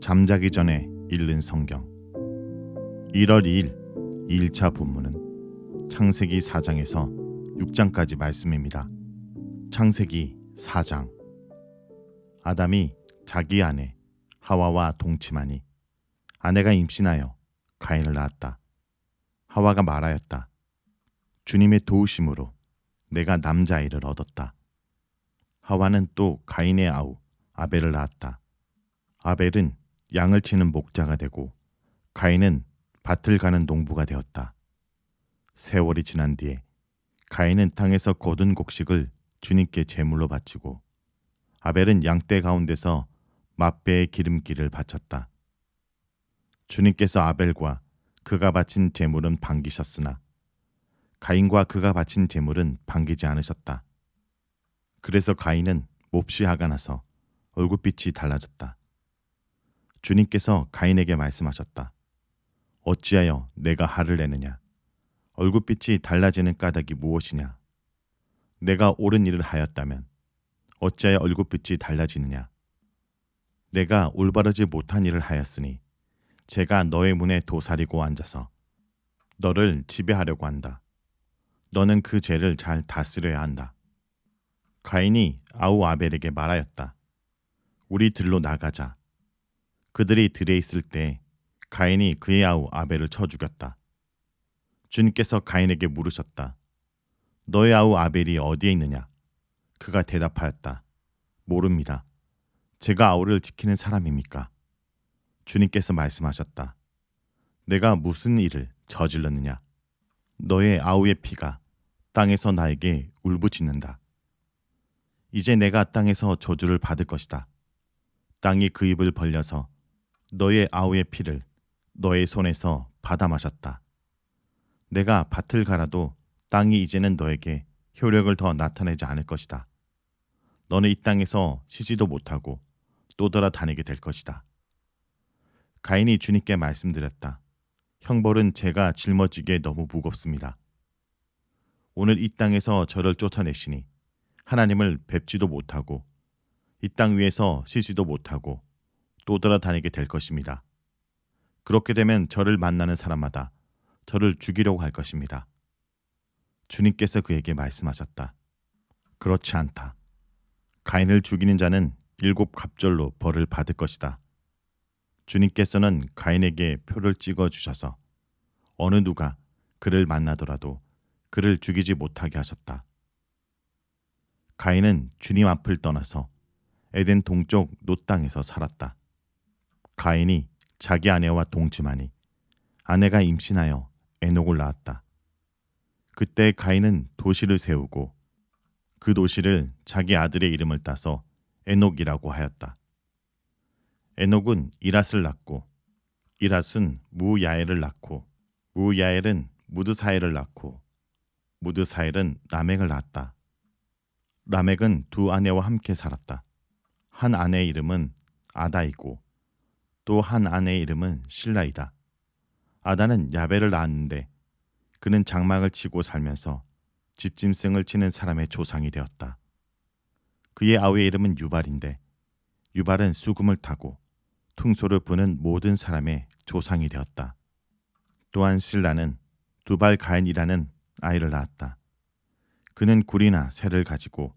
잠자기 전에 읽는 성경 1월 2일 2일차 본문은 창세기 4장에서 6장까지 말씀입니다. 창세기 4장. 아담이 자기 아내 하와와 동침하니 아내가 임신하여 가인을 낳았다. 하와가 말하였다. 주님의 도우심으로 내가 남자아이를 얻었다. 하와는 또 가인의 아우 아벨을 낳았다. 아벨은 양을 치는 목자가 되고 가인은 밭을 가는 농부가 되었다. 세월이 지난 뒤에 가인은 땅에서 거둔 곡식을 주님께 제물로 바치고 아벨은 양떼 가운데서 맛배의 기름기를 바쳤다. 주님께서 아벨과 그가 바친 제물은 반기셨으나 가인과 그가 바친 제물은 반기지 않으셨다. 그래서 가인은 몹시 화가 나서 얼굴빛이 달라졌다. 주님께서 가인에게 말씀하셨다. 어찌하여 내가 화를 내느냐? 얼굴빛이 달라지는 까닭이 무엇이냐? 내가 옳은 일을 하였다면 어찌하여 얼굴빛이 달라지느냐? 내가 올바르지 못한 일을 하였으니 제가 너의 문에 도사리고 앉아서 너를 지배하려고 한다. 너는 그 죄를 잘 다스려야 한다. 가인이 아우 아벨에게 말하였다. 우리 들로 나가자. 그들이 들에 있을 때 가인이 그의 아우 아벨을 쳐 죽였다. 주님께서 가인에게 물으셨다. 너의 아우 아벨이 어디에 있느냐? 그가 대답하였다. 모릅니다. 제가 아우를 지키는 사람입니까? 주님께서 말씀하셨다. 내가 무슨 일을 저질렀느냐? 너의 아우의 피가 땅에서 나에게 울부짖는다. 이제 내가 땅에서 저주를 받을 것이다. 땅이 그 입을 벌려서 너의 아우의 피를 너의 손에서 받아 마셨다. 내가 밭을 갈아도 땅이 이제는 너에게 효력을 더 나타내지 않을 것이다. 너는 이 땅에서 쉬지도 못하고 또 돌아다니게 될 것이다. 가인이 주님께 말씀드렸다. 형벌은 제가 짊어지기에 너무 무겁습니다. 오늘 이 땅에서 저를 쫓아내시니 하나님을 뵙지도 못하고 이 땅 위에서 쉬지도 못하고 또 돌아다니게 될 것입니다. 그렇게 되면 저를 만나는 사람마다 저를 죽이려고 할 것입니다. 주님께서 그에게 말씀하셨다. 그렇지 않다. 가인을 죽이는 자는 7 갑절로 벌을 받을 것이다. 주님께서는 가인에게 표를 찍어 주셔서 어느 누가 그를 만나더라도 그를 죽이지 못하게 하셨다. 가인은 주님 앞을 떠나서 에덴 동쪽 놋 땅에서 살았다. 가인이 자기 아내와 동침하니 아내가 임신하여 에녹을 낳았다. 그때 가인은 도시를 세우고 그 도시를 자기 아들의 이름을 따서 에녹이라고 하였다. 에녹은 이랏을 낳고 이랏은 무야엘을 낳고 무야엘은 무드사엘을 낳고 무드사엘은 라멕을 낳았다. 라멕은 두 아내와 함께 살았다. 한 아내의 이름은 아다이고 또 한 아내의 이름은 실라이다. 아다는 야벨을 낳았는데 그는 장막을 치고 살면서 집짐승을 치는 사람의 조상이 되었다. 그의 아우의 이름은 유발인데 유발은 수금을 타고 퉁소를 부는 모든 사람의 조상이 되었다. 또한 실라는 두발 가인이라는 아이를 낳았다. 그는 굴이나 쇠를 가지고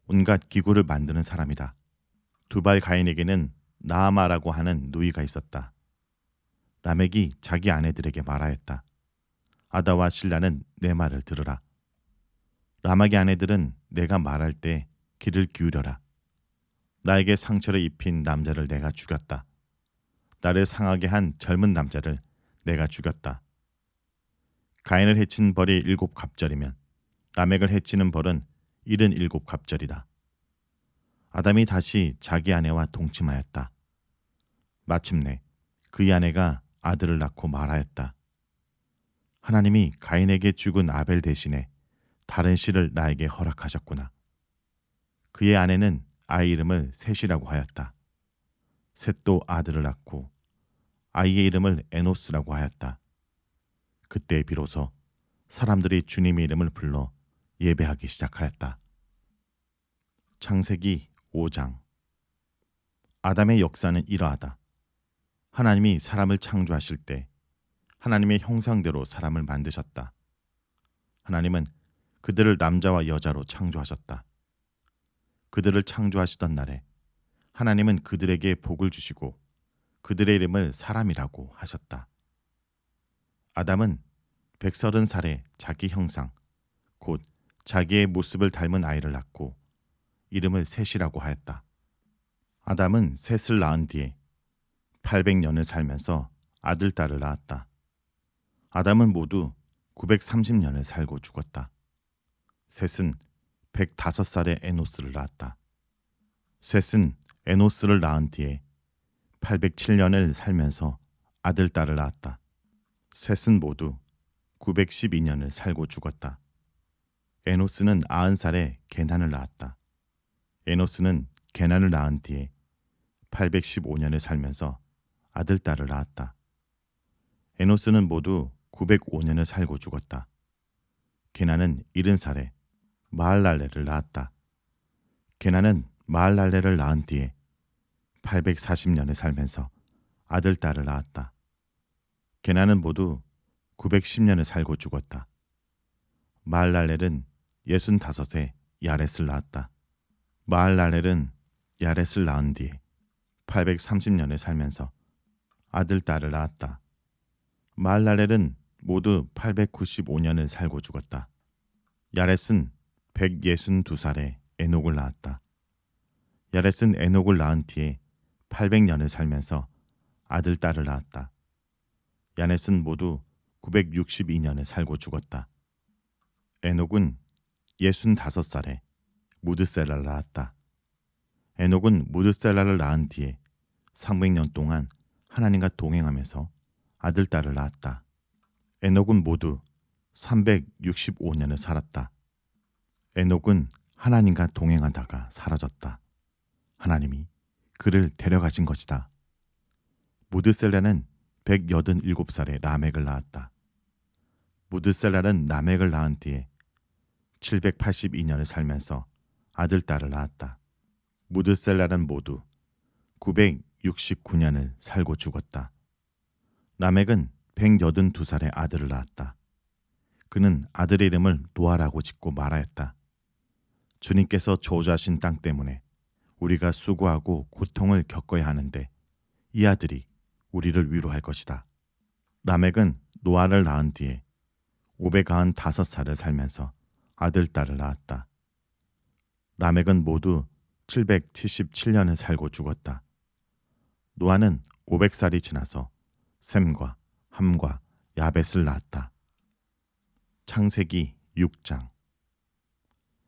온갖 기구를 만드는 사람이다. 두발 가인에게는 나아마라고 하는 누이가 있었다. 라멕이 자기 아내들에게 말하였다. 아다와 실라는 내 말을 들으라. 라멕의 아내들은 내가 말할 때 귀를 기울여라. 나에게 상처를 입힌 남자를 내가 죽였다. 나를 상하게 한 젊은 남자를 내가 죽였다. 가인을 해친 벌이 7 갑절이면 라멕을 해치는 벌은 77 갑절이다. 아담이 다시 자기 아내와 동침하였다. 마침내 그의 아내가 아들을 낳고 말하였다. 하나님이 가인에게 죽은 아벨 대신에 다른 씨를 나에게 허락하셨구나. 그의 아내는 아이 이름을 셋이라고 하였다. 셋도 아들을 낳고 아이의 이름을 에노스라고 하였다. 그때 비로소 사람들이 주님의 이름을 불러 예배하기 시작하였다. 창세기 5장. 아담의 역사는 이러하다. 하나님이 사람을 창조하실 때 하나님의 형상대로 사람을 만드셨다. 하나님은 그들을 남자와 여자로 창조하셨다. 그들을 창조하시던 날에 하나님은 그들에게 복을 주시고 그들의 이름을 사람이라고 하셨다. 아담은 130살에 자기 형상, 곧 자기의 모습을 닮은 아이를 낳고 이름을 셋이라고 하였다. 아담은 셋을 낳은 뒤에 800년을 살면서 아들, 딸을 낳았다. 아담은 모두 930년을 살고 죽었다. 셋은 105살에 에노스를 낳았다. 셋은 에노스를 낳은 뒤에 807년을 살면서 아들, 딸을 낳았다. 셋은 모두 912년을 살고 죽었다. 에노스는 90살에 게난을 낳았다. 에노스는 게난을 낳은 뒤에 815년을 살면서 아들, 딸을 낳았다. 에노스는 모두 905년을 살고 죽었다. 게난은 70살에 마할랄레를 낳았다. 게난은 마할랄레를 낳은 뒤에 840년을 살면서 아들, 딸을 낳았다. 게난은 모두 910년을 살고 죽었다. 마할랄렐은 65에 야렛을 낳았다. 마할랄렐은 야렛을 낳은 뒤에 830년을 살면서 아들, 딸을 낳았다. 마할랄렐은 모두 895년을 살고 죽었다. 야렛은 162살에 에녹을 낳았다. 야렛은 에녹을 낳은 뒤에 800년을 살면서 아들, 딸을 낳았다. 야렛은 모두 962년을 살고 죽었다. 에녹은 65살에 무드셀라를 낳았다. 에녹은 무드셀라를 낳은 뒤에 300년 동안 하나님과 동행하면서 아들, 딸을 낳았다. 에녹은 모두 365년을 살았다. 에녹은 하나님과 동행하다가 사라졌다. 하나님이 그를 데려가신 것이다. 무드셀라는 187살에 라멕을 낳았다. 무드셀라는 라멕을 낳은 뒤에 782년을 살면서 아들, 딸을 낳았다. 무드셀라는 모두 969년을 살고 죽었다. 라멕은 182살에 아들을 낳았다. 그는 아들의 이름을 노아라고 짓고 말하였다. 주님께서 저주하신 땅 때문에 우리가 수고하고 고통을 겪어야 하는데 이 아들이 우리를 위로할 것이다. 라멕은 노아를 낳은 뒤에 595살을 살면서 아들, 딸을 낳았다. 라멕은 모두 777년을 살고 죽었다. 노아는 500살이 지나서 셈과 함과 야벳을 낳았다. 창세기 6장.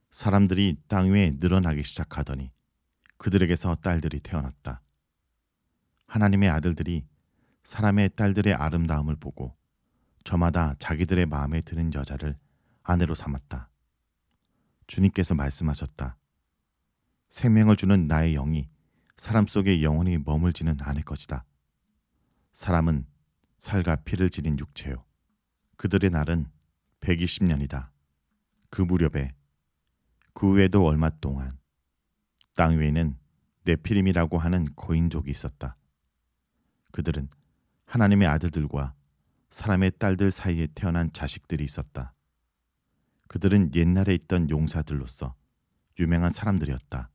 사람들이 땅 위에 늘어나기 시작하더니 그들에게서 딸들이 태어났다. 하나님의 아들들이 사람의 딸들의 아름다움을 보고 저마다 자기들의 마음에 드는 여자를 아내로 삼았다. 주님께서 말씀하셨다. 생명을 주는 나의 영이 사람 속에 영원히 머물지는 않을 것이다. 사람은 살과 피를 지닌 육체요. 그들의 날은 120년이다. 그 무렵에 그 후에도 얼마 동안 땅 위에는 네피림이라고 하는 거인족이 있었다. 그들은 하나님의 아들들과 사람의 딸들 사이에 태어난 자식들이 있었다. 그들은 옛날에 있던 용사들로서 유명한 사람들이었다.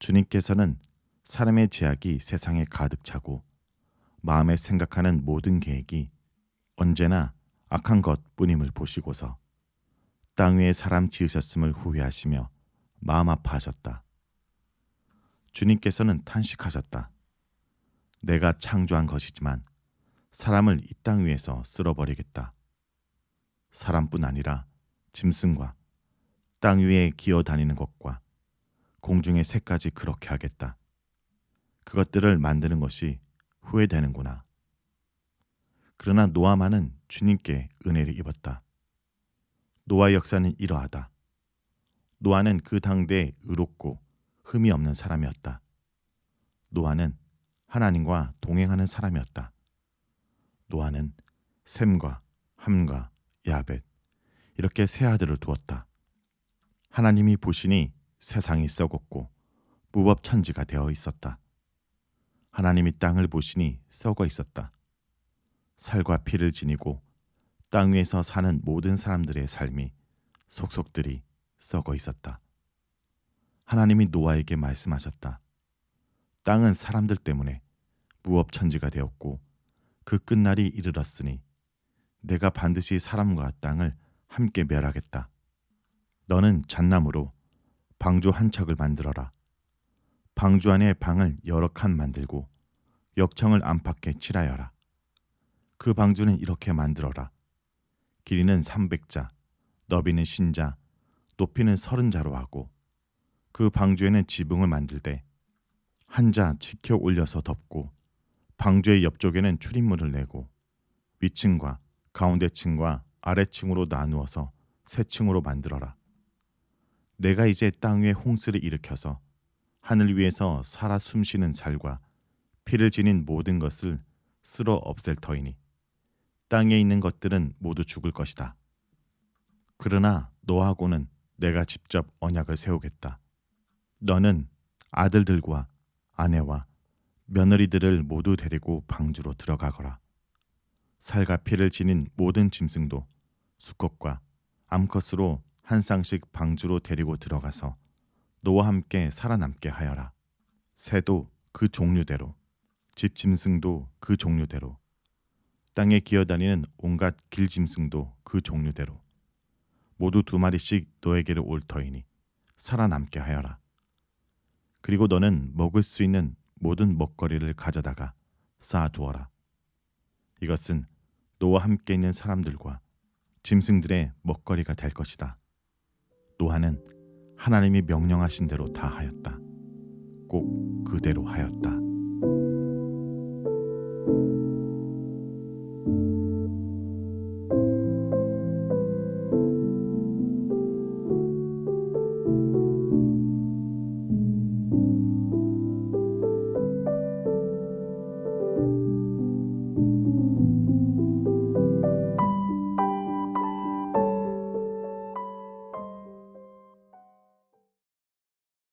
주님께서는 사람의 죄악이 세상에 가득 차고 마음에 생각하는 모든 계획이 언제나 악한 것뿐임을 보시고서 땅 위에 사람 지으셨음을 후회하시며 마음 아파하셨다. 주님께서는 탄식하셨다. 내가 창조한 것이지만 사람을 이 땅 위에서 쓸어버리겠다. 사람뿐 아니라 짐승과 땅 위에 기어다니는 것과 공중의 새까지 그렇게 하겠다. 그것들을 만드는 것이 후회되는구나. 그러나 노아만은 주님께 은혜를 입었다. 노아의 역사는 이러하다. 노아는 그 당대에 의롭고 흠이 없는 사람이었다. 노아는 하나님과 동행하는 사람이었다. 노아는 셈과 함과 야벳 이렇게 세 아들을 두었다. 하나님이 보시니 세상이 썩었고 무법천지가 되어 있었다. 하나님이 땅을 보시니 썩어 있었다. 살과 피를 지니고 땅 위에서 사는 모든 사람들의 삶이 속속들이 썩어 있었다. 하나님이 노아에게 말씀하셨다. 땅은 사람들 때문에 무업천지가 되었고 그 끝날이 이르렀으니 내가 반드시 사람과 땅을 함께 멸하겠다. 너는 잣나무로 방주 한 척을 만들어라. 방주 안에 방을 여러 칸 만들고 역청을 안팎에 칠하여라. 그 방주는 이렇게 만들어라. 길이는 300자, 너비는 신자, 높이는 30자로 하고 그 방주에는 지붕을 만들되 한 자 치켜 올려서 덮고 방주의 옆쪽에는 출입문을 내고 위층과 가운데층과 아래층으로 나누어서 세 층으로 만들어라. 내가 이제 땅 위에 홍수를 일으켜서 하늘 위에서 살아 숨쉬는 살과 피를 지닌 모든 것을 쓸어 없앨 터이니 땅에 있는 것들은 모두 죽을 것이다. 그러나 너하고는 내가 직접 언약을 세우겠다. 너는 아들들과 아내와 며느리들을 모두 데리고 방주로 들어가거라. 살과 피를 지닌 모든 짐승도 수컷과 암컷으로 한 쌍씩 방주로 데리고 들어가서 너와 함께 살아남게 하여라. 새도 그 종류대로, 집 짐승도 그 종류대로, 땅에 기어다니는 온갖 길 짐승도 그 종류대로 모두 2마리씩 너에게로 올 터이니 살아남게 하여라. 그리고 너는 먹을 수 있는 모든 먹거리를 가져다가 쌓아두어라. 이것은 너와 함께 있는 사람들과 짐승들의 먹거리가 될 것이다. 노아는 하나님이 명령하신 대로 다 하였다. 꼭 그대로 하였다.